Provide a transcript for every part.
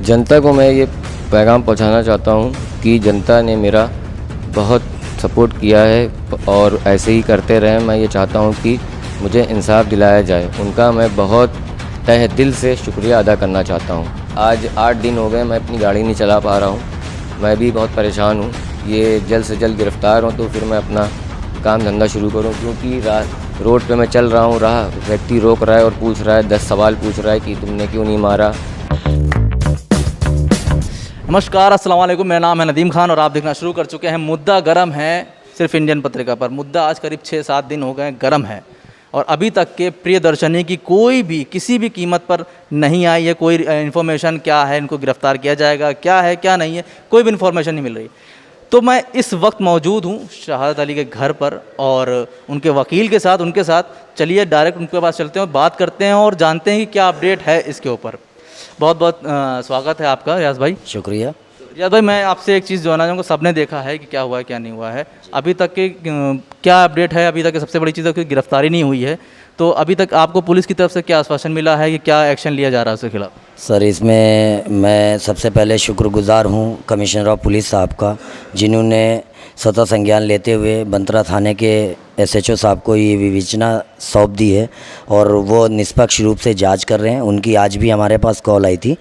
जनता को मैं ये पैगाम पहुंचाना चाहता हूं कि जनता ने मेरा बहुत सपोर्ट किया है और ऐसे ही करते रहें। मैं ये चाहता हूं कि मुझे इंसाफ दिलाया जाए। उनका मैं बहुत तहे दिल से शुक्रिया अदा करना चाहता हूं। आज 8 दिन हो गए मैं अपनी गाड़ी नहीं चला पा रहा हूं। मैं भी बहुत परेशान हूं। ये जल्द से जल्द गिरफ़्तार हों तो फिर मैं अपना काम धंधा शुरू करूं, क्योंकि रोड पे मैं चल रहा हूं, व्यक्ति रोक रहा है और पूछ रहा है, 10 सवाल पूछ रहा है कि तुमने क्यों नहीं मारा। नमस्कार, अस्सलाम वालेकुम। मेरा नाम है नदीम खान और आप देखना शुरू कर चुके हैं मुद्दा गरम है सिर्फ इंडियन पत्रिका पर। मुद्दा आज करीब 6-7 दिन हो गए गरम है और अभी तक के प्रियदर्शनी की कोई भी किसी भी कीमत पर नहीं आई है। कोई इन्फॉर्मेशन क्या है, इनको गिरफ्तार किया जाएगा, क्या है क्या नहीं है, कोई भी इन्फॉर्मेशन नहीं मिल रही। तो मैं इस वक्त मौजूद हूँ शहादत अली के घर पर और उनके वकील के साथ, उनके साथ चलिए डायरेक्ट उनके पास चलते हैं और बात करते हैं और जानते हैं कि क्या अपडेट है इसके ऊपर। बहुत बहुत स्वागत है आपका रियाज भाई। शुक्रिया। रियाज भाई, मैं आपसे एक चीज़ जानना चाहूँगा। सबने देखा है कि क्या हुआ है क्या नहीं हुआ है, अभी तक के क्या अपडेट है? अभी तक की सबसे बड़ी चीज़ है कि गिरफ्तारी नहीं हुई है, तो अभी तक आपको पुलिस की तरफ से क्या आश्वासन मिला है कि क्या एक्शन लिया जा रहा है उसके खिलाफ? सर, इसमें मैं सबसे पहले शुक्रगुजार हूँ कमिश्नर ऑफ पुलिस साहब का, जिन्होंने स्वतः संज्ञान लेते हुए बंतरा थाने के एसएचओ साहब को ये विवेचना सौंप दी है और वो निष्पक्ष रूप से जांच कर रहे हैं। उनकी आज भी हमारे पास कॉल आई थी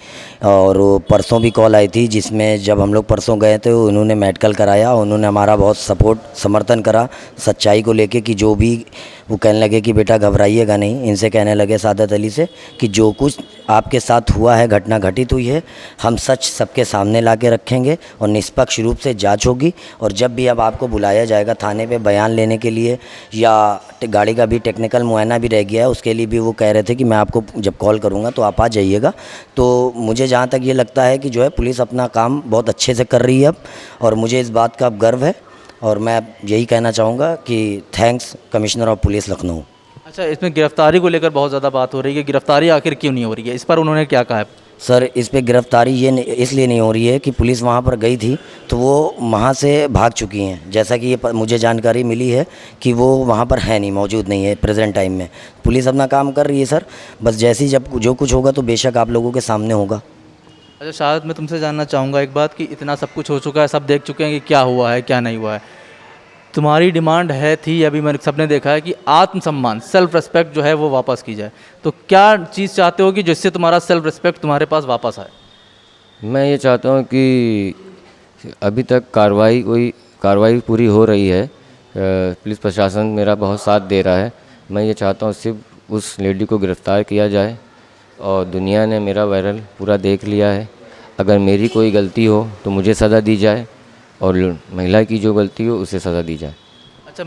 और परसों भी कॉल आई थी, जिसमें जब हम लोग परसों गए थे उन्होंने मेडिकल कराया। उन्होंने हमारा बहुत समर्थन करा सच्चाई को लेके, कि जो भी वो कहने लगे कि बेटा घबराइएगा नहीं। इनसे कहने लगे सादत अली से कि जो कुछ आपके साथ हुआ है, घटना घटित हुई है, हम सच सबके सामने ला के रखेंगे और निष्पक्ष रूप से जांच होगी। और जब भी अब आपको बुलाया जाएगा थाने पे बयान लेने के लिए, या गाड़ी का भी टेक्निकल मुआयना भी रह गया है, उसके लिए भी वो कह रहे थे कि मैं आपको जब कॉल करूँगा तो आप आ जाइएगा। तो मुझे जहाँ तक ये लगता है कि जो है पुलिस अपना काम बहुत अच्छे से कर रही है अब, और मुझे इस बात का अब गर्व है। और मैं यही कहना चाहूँगा कि thanks commissioner of police Lucknow. अच्छा, इसमें गिरफ्तारी को लेकर बहुत ज़्यादा बात हो रही है, गिरफ्तारी आखिर क्यों नहीं हो रही है, इस पर उन्होंने क्या कहा है? सर, इस पे गिरफ्तारी इसलिए नहीं हो रही है कि पुलिस वहाँ पर गई थी तो वो वहाँ से भाग चुकी हैं। जैसा कि ये मुझे जानकारी मिली है कि वो वहाँ पर है नहीं, मौजूद नहीं है प्रेजेंट टाइम में। पुलिस अपना काम कर रही है सर, बस जैसी जब जो कुछ होगा तो बेशक आप लोगों के सामने होगा। अच्छा शायद मैं तुमसे जानना चाहूँगा एक बात, कि इतना सब कुछ हो चुका है, सब देख चुके हैं कि क्या हुआ है क्या नहीं हुआ है। तुम्हारी डिमांड थी, अभी मैंने सबने देखा है कि आत्मसम्मान, सेल्फ रिस्पेक्ट जो है वो वापस की जाए। तो क्या चीज़ चाहते हो कि जिससे तुम्हारा सेल्फ रिस्पेक्ट तुम्हारे पास वापस आए? मैं ये चाहता हूँ कि अभी तक कार्रवाई पूरी हो रही है। पुलिस प्रशासन मेरा बहुत साथ दे रहा है। मैं ये चाहता हूँ सिर्फ उस लेडी को गिरफ़्तार किया जाए और दुनिया ने मेरा वायरल पूरा देख लिया है। अगर मेरी कोई गलती हो तो मुझे सज़ा दी जाए और महिला की जो गलती हो उसे सज़ा दी जाए। अच्छा,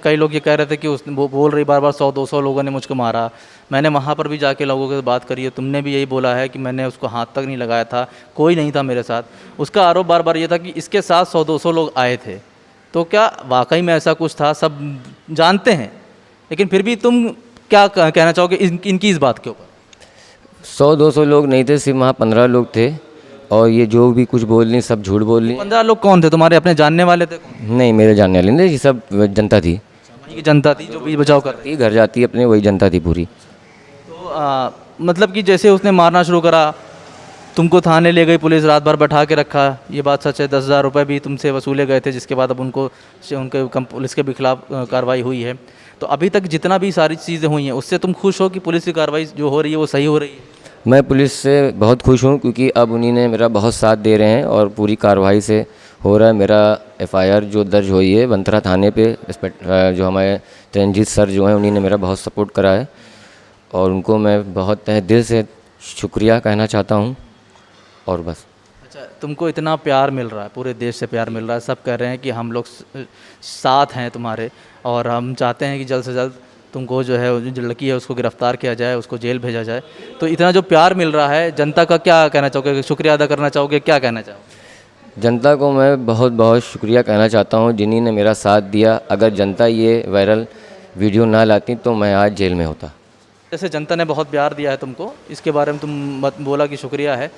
कई लोग ये कह रहे थे कि वो बोल रही बार बार 100-200 लोगों ने मुझको मारा। मैंने वहाँ पर भी जाके लोगों से बात करी है, तुमने भी यही बोला है कि मैंने उसको हाथ तक नहीं लगाया था, कोई नहीं था मेरे साथ। उसका आरोप बार बार ये था कि इसके साथ 100-200 लोग आए थे। तो क्या वाकई में ऐसा कुछ था? सब जानते हैं, लेकिन फिर भी तुम क्या कहना चाहोगे इनकी इस बात के ऊपर? 100-200 लोग नहीं थे, सिर्फ वहाँ 15 लोग थे और ये जो भी कुछ बोल रही सब झूठ बोल रही। 15 लोग कौन थे? तुम्हारे अपने जानने वाले थे? नहीं, मेरे जानने वाले नहीं, ये सब जनता थी। ये जनता थी जो बीच बचाव करती घर जाती अपने, वही जनता थी पूरी। तो मतलब कि जैसे उसने मारना शुरू करा, तुमको थाने ले गई पुलिस, रात भर बैठा के रखा, ये बात सच है? 10,000 रुपये भी तुमसे वसूले गए थे, जिसके बाद अब उनके पुलिस के भी खिलाफ कार्रवाई हुई है। तो अभी तक जितना भी सारी चीज़ें हुई हैं उससे तुम खुश हो कि पुलिस की कार्रवाई जो हो रही है वो सही हो रही है? मैं पुलिस से बहुत खुश हूँ, क्योंकि अब उन्हीं ने मेरा बहुत साथ दे रहे हैं और पूरी कार्रवाई से हो रहा है। मेरा एफआईआर जो दर्ज हुई है बंतरा थाने पे, जो हमारे तरनजीत सर जो हैं उन्हीं ने मेरा बहुत सपोर्ट करा है और उनको मैं बहुत तहे दिल से शुक्रिया कहना चाहता हूँ। और बस। अच्छा, तुमको इतना प्यार मिल रहा है, पूरे देश से प्यार मिल रहा है, सब कह रहे हैं कि हम लोग साथ हैं तुम्हारे और हम चाहते हैं कि जल्द से जल्द तुमको जो है जो लड़की है उसको गिरफ़्तार किया जाए, उसको जेल भेजा जाए। तो इतना जो प्यार मिल रहा है, जनता का क्या कहना चाहोगे? शुक्रिया अदा करना चाहोगे? क्या कहना चाहोगे? जनता को मैं बहुत बहुत शुक्रिया कहना चाहता हूँ, जिन्हीं ने मेरा साथ दिया। अगर जनता ये वायरल वीडियो ना लाती तो मैं आज जेल में होता। जैसे जनता ने बहुत प्यार दिया है तुमको, इसके बारे में तुम बोला कि शुक्रिया है,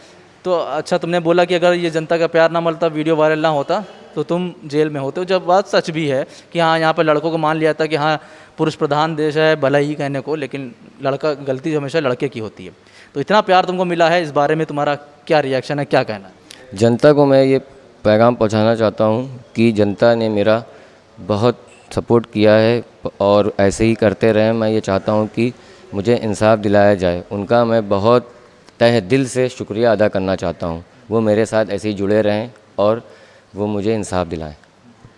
तो अच्छा तुमने बोला कि अगर ये जनता का प्यार ना मिलता, वीडियो वायरल ना होता, तो तुम जेल में होते हो। जब बात सच भी है कि हाँ, यहाँ पर लड़कों को मान लिया था कि हाँ पुरुष प्रधान देश है, भला ही कहने को, लेकिन लड़का गलती हमेशा लड़के की होती है। तो इतना प्यार तुमको मिला है, इस बारे में तुम्हारा क्या रिएक्शन है, क्या कहना है? जनता को मैं ये पैगाम पहुंचाना चाहता हूं कि जनता ने मेरा बहुत सपोर्ट किया है और ऐसे ही करते रहें। मैं ये चाहता हूं कि मुझे इंसाफ दिलाया जाए। उनका मैं बहुत तहे दिल से शुक्रिया अदा करना चाहता हूं। वो मेरे साथ ऐसे ही जुड़े रहें और वो मुझे इंसाफ दिलाएं।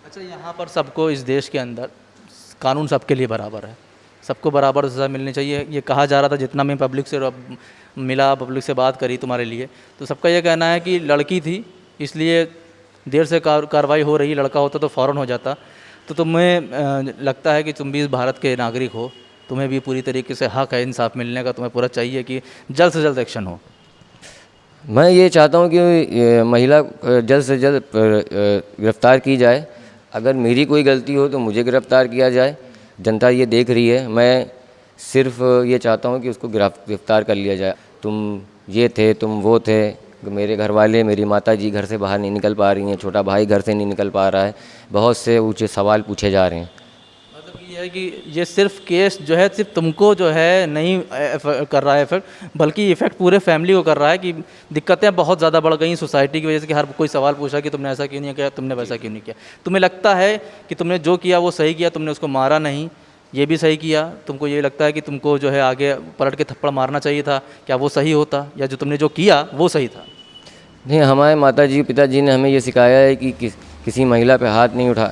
अच्छा, यहाँ पर सबको, इस देश के अंदर कानून सबके लिए बराबर है, सबको बराबर सज़ा मिलनी चाहिए, ये कहा जा रहा था। जितना मैं पब्लिक से मिला, पब्लिक से बात करी तुम्हारे लिए, तो सबका ये कहना है कि लड़की थी इसलिए देर से कार्रवाई हो रही, लड़का होता तो फ़ौरन हो जाता। तो तुम्हें लगता है कि तुम भी इस भारत के नागरिक हो, तुम्हें भी पूरी तरीके से हक़ है इंसाफ मिलने का, तुम्हें पूरा चाहिए कि जल्द से जल्द एक्शन हो? मैं ये चाहता हूं कि महिला जल्द से जल्द गिरफ़्तार की जाए। अगर मेरी कोई गलती हो तो मुझे गिरफ़्तार किया जाए। जनता ये देख रही है। मैं सिर्फ ये चाहता हूं कि उसको गिरफ़्तार कर लिया जाए। तुम ये थे, तुम वो थे। मेरे घर वाले, मेरी माता जी घर से बाहर नहीं निकल पा रही हैं, छोटा भाई घर से नहीं निकल पा रहा है। बहुत से ऊँचे सवाल पूछे जा रहे हैं। मतलब ये है कि ये सिर्फ केस जो है सिर्फ तुमको जो है नहीं कर रहा है इफेक्ट, बल्कि इफेक्ट पूरे फैमिली को कर रहा है कि दिक्कतें बहुत ज़्यादा बढ़ गई सोसाइटी की वजह से, कि हर कोई सवाल पूछा कि तुमने ऐसा क्यों नहीं किया, तुमने वैसा क्यों नहीं किया। तुम्हें लगता है कि तुमने जो किया वो सही किया, तुमने उसको मारा नहीं, ये भी सही किया? तुमको ये लगता है कि तुमको जो है आगे पलट के थप्पड़ मारना चाहिए था, क्या वो सही होता, या जो तुमने जो किया वो सही था? नहीं, हमारे माताजी पिताजी ने हमें ये सिखाया है कि किसी महिला पे हाथ नहीं उठा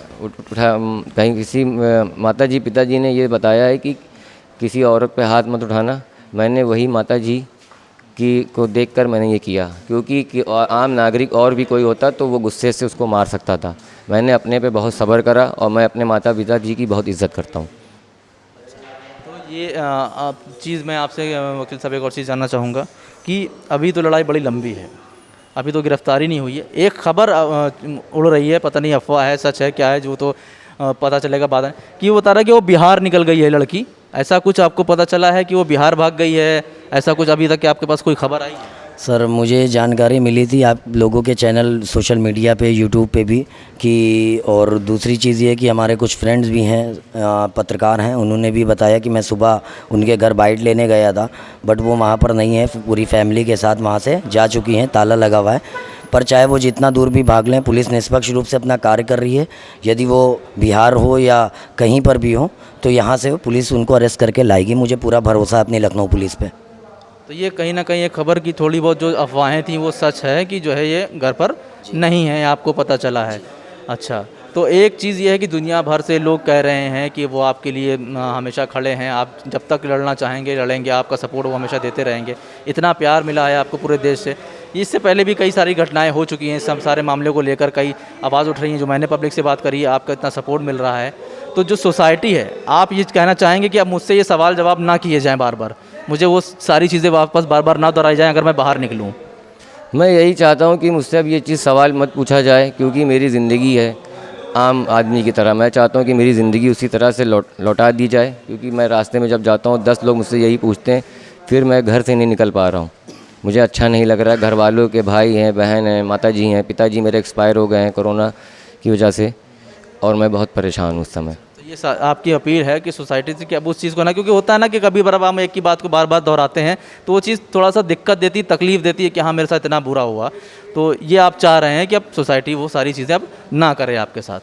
कहीं किसी माताजी पिताजी ने ये बताया है कि किसी औरत पे हाथ मत उठाना। मैंने वही माताजी को देखकर मैंने ये किया, क्योंकि कि आम नागरिक और भी कोई होता तो वो गुस्से से उसको मार सकता था। मैंने अपने पे बहुत सब्र करा और मैं अपने माता पिताजी की बहुत इज़्ज़त करता हूँ। तो ये चीज़ मैं आपसे वकील साहब एक और चीज़ जानना चाहूँगा कि अभी तो लड़ाई बड़ी लंबी है, अभी तो गिरफ्तारी नहीं हुई है। एक खबर उड़ रही है, पता नहीं अफवाह है सच है क्या है, जो तो पता चलेगा बाद में, कि वो बता रहा है कि वो बिहार निकल गई है लड़की। ऐसा कुछ आपको पता चला है कि वो बिहार भाग गई है? ऐसा कुछ अभी तक आपके पास कोई खबर आई है? सर, मुझे जानकारी मिली थी आप लोगों के चैनल, सोशल मीडिया पे, यूट्यूब पे भी, कि और दूसरी चीज़ ये कि हमारे कुछ फ्रेंड्स भी हैं, पत्रकार हैं, उन्होंने भी बताया कि मैं सुबह उनके घर बाइट लेने गया था, बट वो वहाँ पर नहीं है, पूरी फैमिली के साथ वहाँ से जा चुकी हैं, ताला लगा हुआ है। पर चाहे वो जितना दूर भी भाग लें, पुलिस निष्पक्ष रूप से अपना कार्य कर रही है। यदि वो बिहार हो या कहीं पर भी हो तो यहाँ से पुलिस उनको अरेस्ट करके लाएगी। मुझे पूरा भरोसा है अपनी लखनऊ पुलिस पे। तो ये कहीं ना कहीं एक खबर की थोड़ी बहुत जो अफवाहें थी वो सच है कि जो है ये घर पर नहीं है, आपको पता चला है? अच्छा, तो एक चीज़ ये है कि दुनिया भर से लोग कह रहे हैं कि वो आपके लिए हमेशा खड़े हैं, आप जब तक लड़ना चाहेंगे लड़ेंगे, आपका सपोर्ट वो हमेशा देते रहेंगे। इतना प्यार मिला है आपको पूरे देश से। इससे पहले भी कई सारी घटनाएं हो चुकी हैं, सब सारे मामलों को लेकर कई आवाज़ उठ रही हैं, जो मैंने पब्लिक से बात करी है, आपका इतना सपोर्ट मिल रहा है। तो जो सोसाइटी है, आप ये कहना चाहेंगे कि अब मुझसे ये सवाल जवाब ना किए जाएँ बार बार, मुझे वो सारी चीज़ें वापस बार बार ना दोहराई जाएँ अगर मैं बाहर निकलूँ? मैं यही चाहता हूँ कि मुझसे अब ये चीज़ सवाल मत पूछा जाए, क्योंकि मेरी ज़िंदगी है आम आदमी की तरह। मैं चाहता हूँ कि मेरी ज़िंदगी उसी तरह से लौटा दी जाए, क्योंकि मैं रास्ते में जब जाता हूँ 10 लोग मुझसे यही पूछते हैं, फिर मैं घर से नहीं निकल पा रहा हूँ। मुझे अच्छा नहीं लग रहा है। घर वालों के भाई हैं, बहन हैं, माताजी हैं, पिताजी मेरे एक्सपायर हो गए हैं कोरोना की वजह से, और मैं बहुत परेशान हूँ उस समय। तो ये आपकी अपील है कि सोसाइटी से कि अब उस चीज़ को ना, क्योंकि होता है ना कि कभी बार हम एक ही बात को बार बार दोहराते हैं तो वो चीज़ थोड़ा सा दिक्कत देती, तकलीफ़ देती है कि हाँ मेरे साथ इतना बुरा हुआ। तो ये आप चाह रहे हैं कि अब सोसाइटी वो सारी चीज़ें अब ना करे आपके साथ?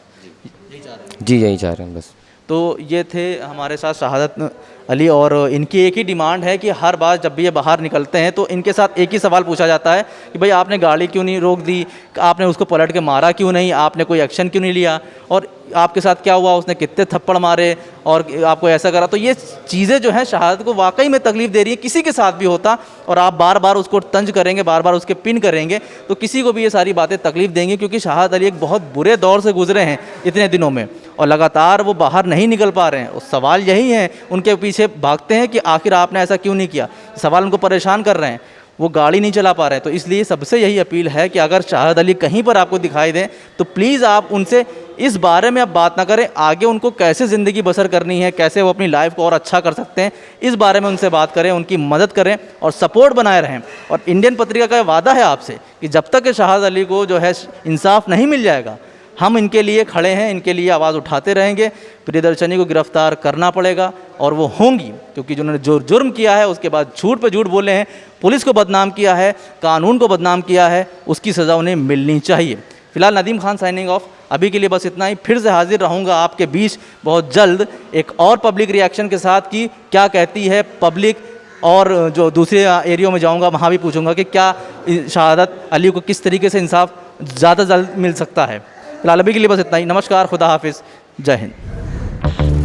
जी, यही चाह रहे हैं बस। तो ये थे हमारे साथ शहादत अली, और इनकी एक ही डिमांड है कि हर बार जब भी ये बाहर निकलते हैं तो इनके साथ एक ही सवाल पूछा जाता है कि भाई आपने गाड़ी क्यों नहीं रोक दी, आपने उसको पलट के मारा क्यों नहीं, आपने कोई एक्शन क्यों नहीं लिया, और आपके साथ क्या हुआ, उसने कितने थप्पड़ मारे और आपको ऐसा करा। तो ये चीज़ें जो हैं शहादत को वाकई में तकलीफ़ दे रही है, किसी के साथ भी होता, और आप बार बार उसको तंज करेंगे, बार बार उसके पिन करेंगे तो किसी को भी ये सारी बातें तकलीफ़ देंगी। क्योंकि शहादत अली एक बहुत बुरे दौर से गुजरे हैं इतने दिनों में, और लगातार वो बाहर नहीं निकल पा रहे हैं। और सवाल यही है, उनके पीछे भागते हैं कि आखिर आपने ऐसा क्यों नहीं किया, सवाल उनको परेशान कर रहे हैं, वो गाड़ी नहीं चला पा रहे हैं। तो इसलिए सबसे यही अपील है कि अगर शहादत अली कहीं पर आपको दिखाई दें तो प्लीज़ आप उनसे इस बारे में आप बात ना करें, आगे उनको कैसे ज़िंदगी बसर करनी है, कैसे वो अपनी लाइफ को और अच्छा कर सकते हैं, इस बारे में उनसे बात करें, उनकी मदद करें और सपोर्ट बनाए रहें। और इंडियन पत्रिका का वादा है आपसे कि जब तक शहादत अली को जो है इंसाफ नहीं मिल जाएगा, हम इनके लिए खड़े हैं, इनके लिए आवाज़ उठाते रहेंगे। प्रियदर्शनी को गिरफ्तार करना पड़ेगा और वो होंगी, क्योंकि जिन्होंने जो जुर्म किया है उसके बाद झूठ पे झूठ बोले हैं, पुलिस को बदनाम किया है, कानून को बदनाम किया है, उसकी सज़ा उन्हें मिलनी चाहिए। फिलहाल नदीम खान साइनिंग ऑफ। अभी के लिए बस इतना ही। फिर से हाजिर रहूँगा आपके बीच बहुत जल्द एक और पब्लिक रिएक्शन के साथ कि क्या कहती है पब्लिक, और जो दूसरे एरियो में जाऊँगा वहाँ भी पूछूंगा कि क्या शहादत अली को किस तरीके से इंसाफ ज़्यादा जल्द मिल सकता है। फिलहाल अभी के लिए बस इतना ही। नमस्कार, खुदा हाफिज़, जय हिंद।